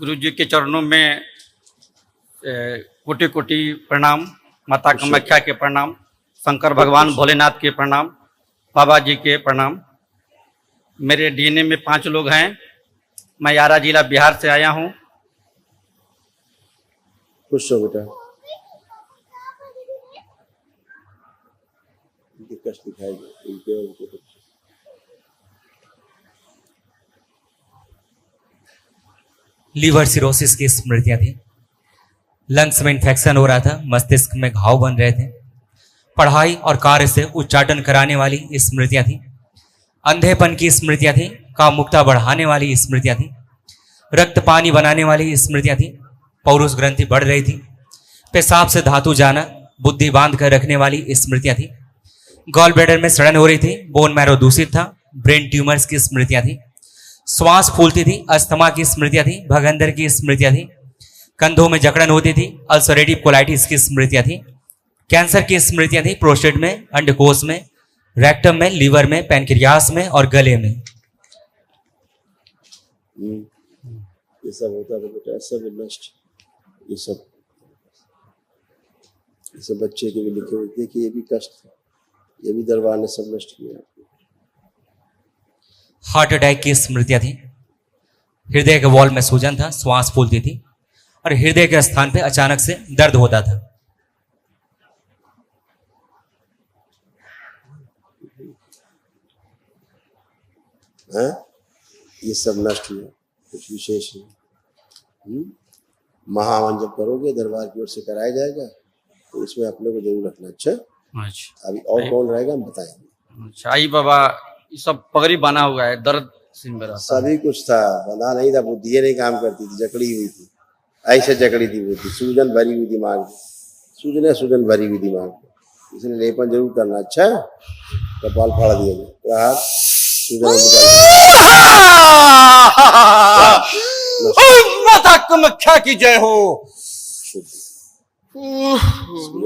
गुरु जी के चरणों में कोटि कोटि प्रणाम, माता कामाख्या के प्रणाम, शंकर भगवान भोलेनाथ के प्रणाम, बाबा जी के प्रणाम। मेरे डीएनए में 5 लोग हैं। मैं आरा जिला बिहार से आया हूँ। खुश हो बेटा, कष्ट दिखाई लीवर सिरोसिस की स्मृतियां थी। लंग्स में इन्फेक्शन हो रहा था, मस्तिष्क में घाव बन रहे थे। पढ़ाई और कार्य से उच्चाटन कराने वाली स्मृतियां थी। अंधेपन की स्मृतियां थी। कामुकता बढ़ाने वाली स्मृतियां थी। रक्त पानी बनाने वाली स्मृतियां थी। पौरुष ग्रंथि बढ़ रही थी। पेशाब से धातु जाना, बुद्धि बांध कर रखने वाली स्मृतियां थी। गॉल ब्लैडर में सड़न हो रही थी। बोन मैरो दूषित था। ब्रेन ट्यूमर्स की स्मृतियां थी। श्वास फूलती थी। अस्थमा की स्मृतियां थी। भगंदर की स्मृतियां थी। कंधों में जकड़न होती थी। अल्सरेटिव कोलाइटिस की स्मृतियां थी। कैंसर की स्मृतियां थी। प्रोस्टेट में, अंडकोश में, रेक्टम में, लीवर में, पैनक्रियास में और गले में। ये सब होता था बेटा, सब नष्ट। ये सब बच्चे के भी लिखे हुए थे कि ये भी कष्ट था, ये भी दरबार ने सब नष्ट किया। हार्ट अटैक की स्मृतियां थी। हृदय के वॉल में सूजन था। श्वास फूलती थी और हृदय के स्थान पे अचानक से दर्द होता था। ये सब नष्ट हुआ, कुछ विशेष नहीं। महावन जब करोगे दरबार की ओर से कराया जाएगा तो इसमें अपने को जरूर रखना। अच्छा, अभी और कौन रहेगा हम बताएंगे। अच्छा, आई बाबा ये सब पगड़ी बना हुआ है, दर्द मेरा सभी कुछ था, बना नहीं था। बुद्धि नहीं काम करती थी, जकड़ी हुई थी, ऐसे जकड़ी थी बुद्धि। सूजन भरी हुई दिमाग में, सूजन भरी हुई दिमाग में। इसलिए लेपन जरूर करना। अच्छा, कपाल फाड़ दिया जाए, सूजन माता कामाख्या की जय हो।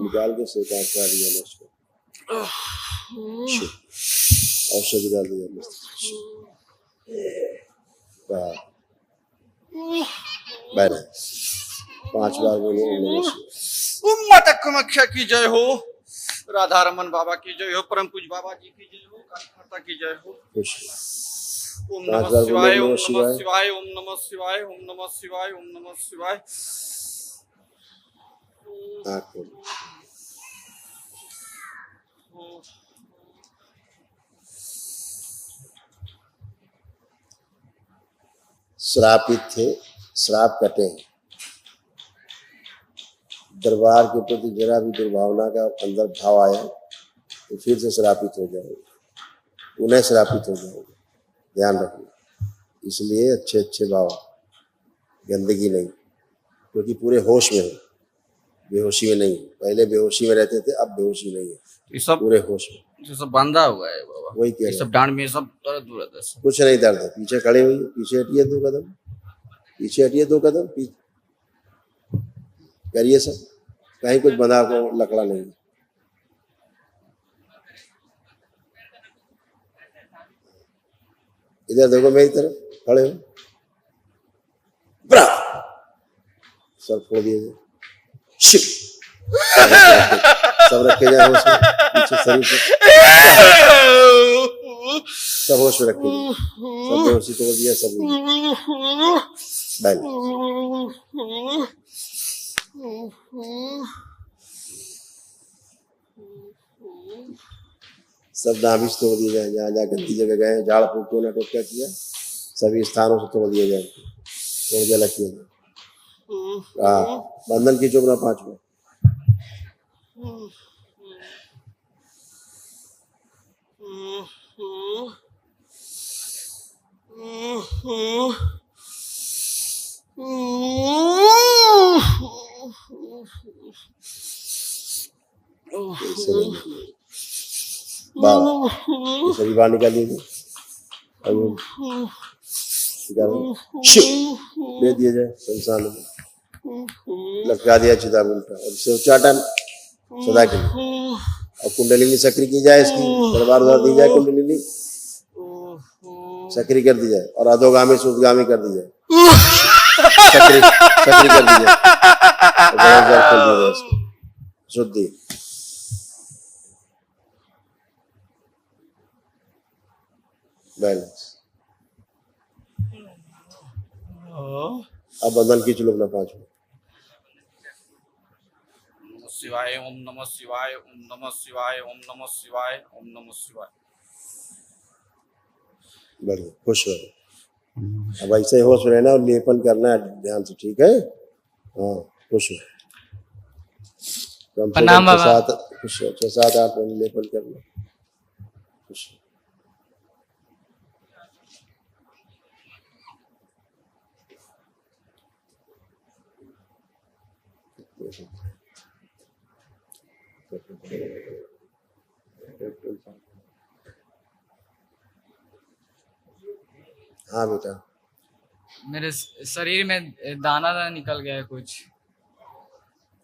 निकाल के सेका कर दिया, औषधि डाल दिया। 5 बार बोलो माता कामाख्या की जय हो। राधा रमन बाबा की जय हो। परम पूज्य बाबा जी की जय हो। माता की जय हो। ओम नमः शिवाय, ओम नमः शिवाय, ओम नमः शिवाय, ओम नमः शिवाय, ओम नमः शिवाय। श्रापित थे, श्राप कटे। दरबार के प्रति जरा भी दुर्भावना का अंदर भाव आया तो फिर से श्रापित हो जाओगे, पुनः श्रापित हो जाओगे। ध्यान रखना। इसलिए अच्छे अच्छे भाव, गंदगी नहीं, क्योंकि पूरे होश में हो, बेहोशी में नहीं। पहले बेहोशी में रहते थे, अब बेहोशी नहीं है, ये सब पूरे होश में। ये सब बांधा हुआ है बाबा। वही कह ये सब डांड में सब दर्द हो रहा है। कुछ नहीं दर्द है। पीछे खड़े हुई, पीछे हटिए 2 कदम, पीछे हटिए 2 कदम, करिए सब। कहीं कुछ बंधा को लकड़ा नहीं। इधर देखो मेरी तरफ, खड़े हो। सर फोड़ दिए जाए, सब रखे जाए होश में, पीछे शरीर से सब होश में रखे जाए। सब बेहोशी तोड़ दिया, सब सब नाभिश तोड़ दिए जाए। जहाँ जहाँ गंदी जगह गए, झाड़ फूक को ना टोटका किया, सभी स्थानों से तोड़ दिए जाए, तोड़ के अलग किया जाए। बंधन की चोपड़ा 5 में। सभी बाहर निकाल दीजिए, दे दिया जाए संसार में, लटका दिया चिता में उल्टा, और इसे उच्चाटन सदा के लिए। और कुंडलिनी सक्रिय की जाए, इसकी दरबार उधर दी जाए, कुंडलिनी सक्रिय कर दी जाए और अधोगामी से उद्गामी कर दी जाए। सक्रिय कर दीजिए, खोल दीजिए इसको, शुद्धि। बैलेंस। अब बंधन खींच लो अपना 5 मिनट। शिवाय ओम नमः शिवाय ओम नमः शिवाय ओम नमः शिवाय ओम नमः शिवाय। बढ़िया, खुश रहो। अब ऐसे होश रहना और लेपन करना है ध्यान से, ठीक है? हाँ, खुश हो। कम से प्रणाम कम बाबा। 6-7-8 मिनट लेपन करना। खुश हो। हाँ बेटा, मेरे शरीर में दाना दाना निकल गया है कुछ।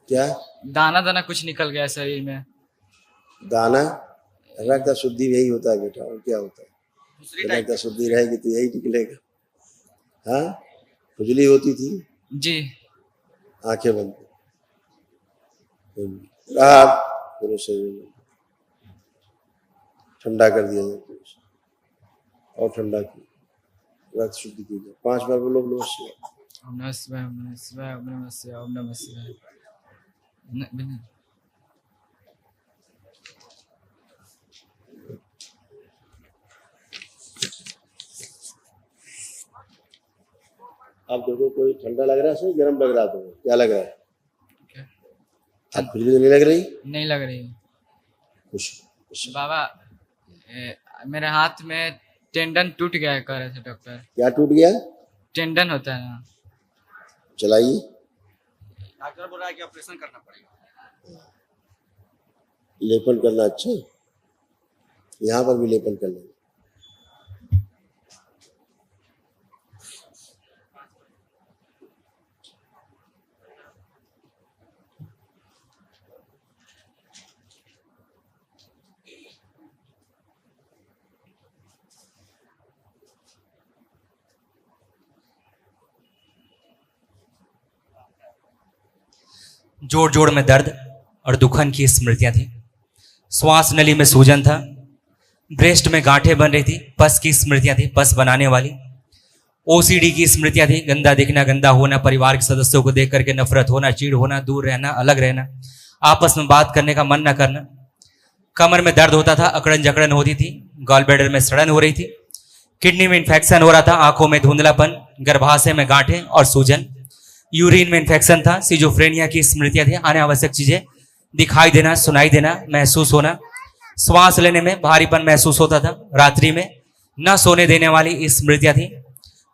क्या दाना दाना कुछ निकल गया है शरीर में। दाना? रक्त शुद्धि यही होता है बेटा, और क्या होता है? रक्त शुद्धि रहेगी तो यही निकलेगा। हाँ, खुजली होती थी, जी। आंखें बंद राहत, पूरे शरीर में ठंडा कर दिया जाए और ठंडा की रक्त शुद्धि की जाए। 5 बार बोलो नमः शिवाय। ओम नमः शिवाय, ओम नमः शिवाय, ओम नमः शिवाय, ओम नमः शिवाय। आप देखो, कोई ठंडा लग रहा है सही, गर्म लग रहा है? तुम्हें क्या लग रहा है? अब खुजली तो नहीं लग रही? नहीं लग रही। खुश। बाबा मेरे हाथ में टेंडन टूट गया है, कह रहे थे डॉक्टर। क्या टूट गया? टेंडन होता है ना। चलाइए। डॉक्टर बोल रहा है कि ऑपरेशन करना पड़ेगा। लेपन करना अच्छा है, यहाँ पर भी लेपन कर लेंगे। जोड़ जोड़ में दर्द और दुखन की स्मृतियां थी। श्वास नली में सूजन था, ब्रेस्ट में गांठें बन रही थी, पस की स्मृतियां थी, पस बनाने वाली। ओसीडी की स्मृतियां थी, गंदा दिखना, गंदा होना, परिवार के सदस्यों को देख करके नफरत होना, चीड़ होना, दूर रहना, अलग रहना, आपस में बात करने का मन न करना। कमर में दर्द होता था, अकड़न जकड़न होती थी, गॉल ब्लैडर में सड़न हो रही थी, किडनी में इन्फेक्शन हो रहा था, आंखों में धुंधलापन, गर्भाशय में गांठें और सूजन, यूरिन में इन्फेक्शन था, सिजोफ्रेनिया की स्मृतियां थी, अनावश्यक चीजें दिखाई देना, सुनाई देना, महसूस होना, श्वास लेने में भारीपन महसूस होता था, रात्रि में न सोने देने वाली स्मृतियां थी,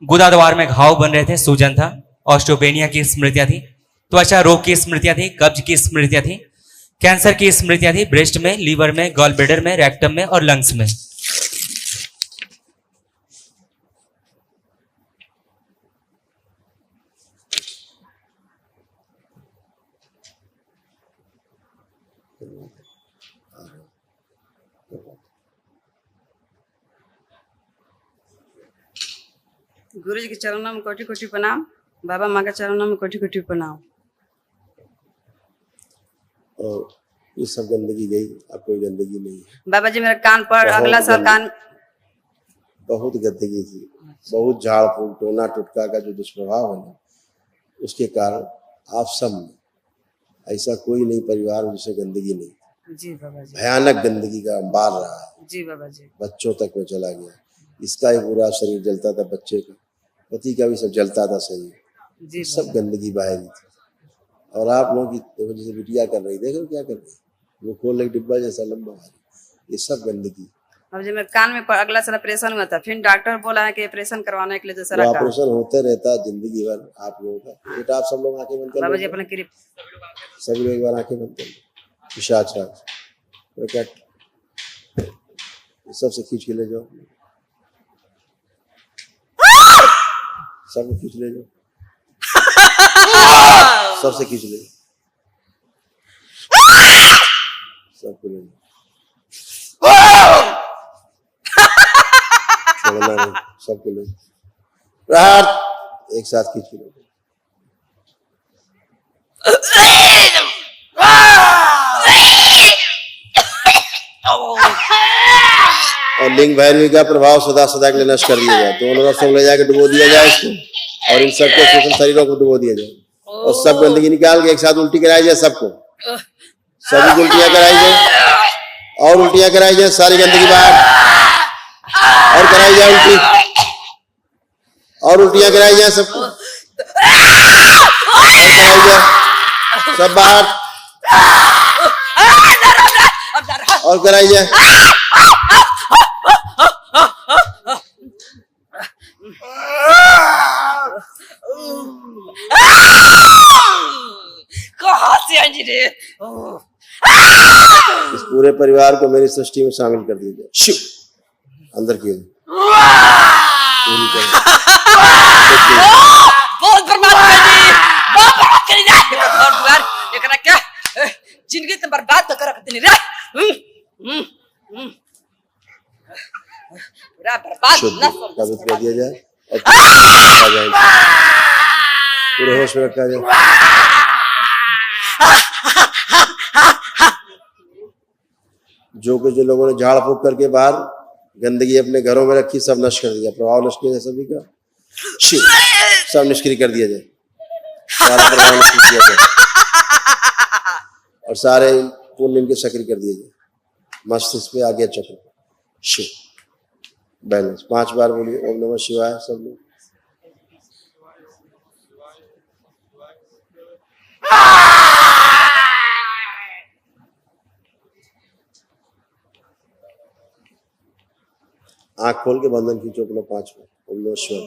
गुदाद्वार में घाव बन रहे थे, सूजन था, ऑस्टियोपेनिया की स्मृतियां थी, त्वचा रोग की स्मृतियां थी, कब्ज की स्मृतियां थी, कैंसर की स्मृतियां थी, ब्रेस्ट में, लीवर में, गॉल ब्लैडर में, रेक्टम में और लंग्स में। गुरु जी के चरणों में कोटि कोटि प्रणाम, बाबा माँ के चरणों में कोटि कोटि प्रणाम। और ये सब गंदगी गई, अब कोई गंदगी नहीं है। बाबा जी मेरे कान पर अगला साल कान बहुत गंदगी थी, बहुत झाड़ फूक, टोना टुटका का जो दुष्प्रभाव है ना, उसके कारण आप सब में ऐसा कोई नहीं परिवार जिसे गंदगी नहीं। जी बाबा जी। भयानक गंदगी का अंबार रहा है। जी बाबा जी। बच्चों तक में चला गया, इसका ही पूरा शरीर जलता था, बच्चे का, पति का भी सब जलता था शरीर। जी सब गंदगी बाहरी थी। और आप लोगों की देखो, जैसे बिटिया कर रही, देखो क्या कर रही, वो खोल एक डिब्बा जैसा लंबा है, ये सब गंदगी। अब जब मेरे कान में अगला साल ऑपरेशन हुआ था, फिर डॉक्टर बोला है कि ऑपरेशन करवाने के लिए दूसरा काम। ऑपरेशन होते रहता है जिंदगी भर आप लोगों का। बेटा आप सब लोग आंखें बंद कर बाबा जी लो, अपने कृप सभी लोग एक बार आंखें बंद कर लो। पिशाच राज सबसे खींच के ले जाओ, सबको खींच ले जाओ, सबसे खींच ले, सबको ले जाओ, छोड़ना नहीं, सबको ले जाओ, एक साथ खींच के ले जाओ। और लिंग भैरवी का प्रभाव सदा सदा के लिए नष्ट कर दिया जाए। दोनों रसों ले जाकर डुबो दिया जाए इसको, और इन सबके सूक्ष्म शरीरों को डुबो दिया जाए, और सब गंदगी निकाल के एक साथ उल्टी कराई जाए सबको, सभी उल्टियां कराई जाए, और उल्टियां कराई जाए, सारी गंदगी बाहर, और कराई जाए उल्टी, और उल्टियां कराई जाए सबको, और कराई जाए सब बाहर, और कराई जाए। कहाँ से आई रे? इस पूरे परिवार को मेरी सृष्टि में शामिल कर दिया जाए। शिव अंदर की ओर पूरी तरह। बहुत बर्बाद कर दी, बहुत बर्बाद कर दी। घर द्वार एकरा क्या जिंदगी तो बर्बाद कर रख देनी रे। पूरा बर्बाद शुद्ध ना पवित्र कर दिया जाए, और रखा जाए, पूरे होश में रखा जाए। जो कुछ जो लोगों ने झाड़ फूक करके बाहर गंदगी अपने घरों में रखी, सब नष्ट कर दिया, प्रभाव नष्ट किया जाए सभी का। शिव सब निष्क्रिय कर दिया जाए, सारा प्रभाव नष्ट किया जाए, और सारे पुण्य इनके सक्रिय कर दिए जाए। मस्तिष्क पे आगे चक्र शिव बैलेंस 5 बार बोलिए ओम नमः शिवाय सब लोग। आंख खोल के बंधन खींचो अपना 5 बार ओम नमः शिवाय।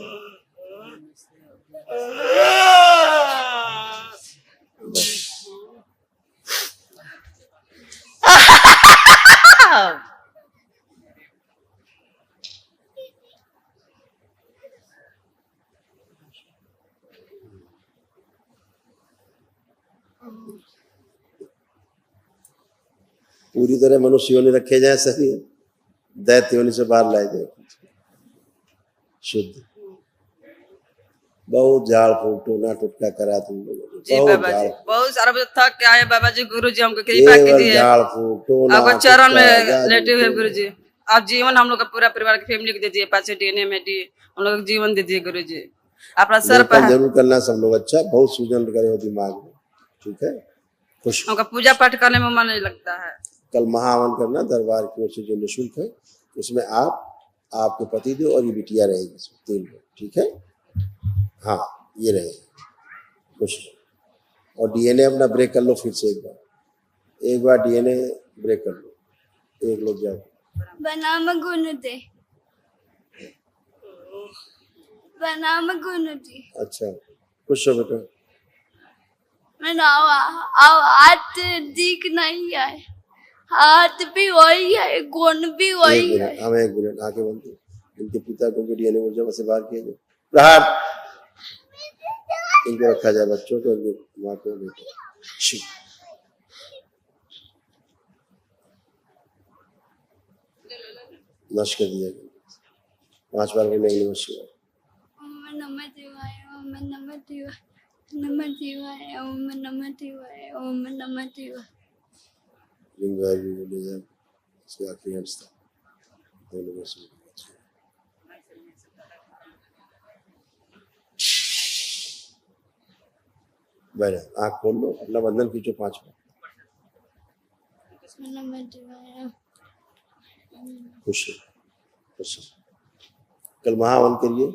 पूरी तरह मनुष्य योनि रखे जाए, सभी दैत्य योनि से बाहर लाए जाए शुद्ध। बहुत झाड़ फूक टोना टुटका करा तुम लोगों जी ने, बाबा जी बहुत सारा बजे थक के आए बाबा जी। गुरु जी हमको कृपा केवल कीजिए, झाड़ फूक टोना आपको चरण में टुटका, लेटे हुए जादू, गुरु जी। आप जीवन हम लोग का पूरा परिवार की फैमिली को दीजिए, 5 डीएनए में डी हम लोग को जीवन दीजिए गुरु जी। अपना सर पर लेकिन जरूर करना सब लोग। अच्छा बहुत सूजन करे हो दिमाग में, ठीक है। खुश हमका पूजा पाठ करने में मन नहीं लगता है। कल महावन करना दरबार की ओर से जो निःशुल्क है, उसमें आप आपके पति देव और ये बिटिया रहेगी इसमें 3 लोग, ठीक है। हाँ ये रहेगी, खुश। और डीएनए अपना ब्रेक कर लो फिर से एक बार डीएनए ब्रेक कर लो, एक लोग जाओ। बनाम गुणुते बनाम गुणुते। अच्छा खुश हो बेटा। मैंने हाथ दिख नहीं है, हाथ भी वही है, गुण भी वही है। हमें 1 मिनट आके बनते इनके पिता को डीएनए ऊर्जा से बाहर किया जाए। प्रहार इनको रखा जाए, बच्चों को माँ को बेटा शिव। नष्ट कर दिया गया। 5 बार बोले नमः शिवाय। ओम नमः शिवाय, ओम नमः शिवाय, नमः शिवाय, ओम नमः शिवाय, ओम नमः शिवाय। लिंग भाई भी बोले जाए, इसके आखिरी अंश था दोनों में से। बैठे आँख खोल लो, अपना बंधन खींचो 5 बार। नमः शिवाय। खुश कल महावन करिए।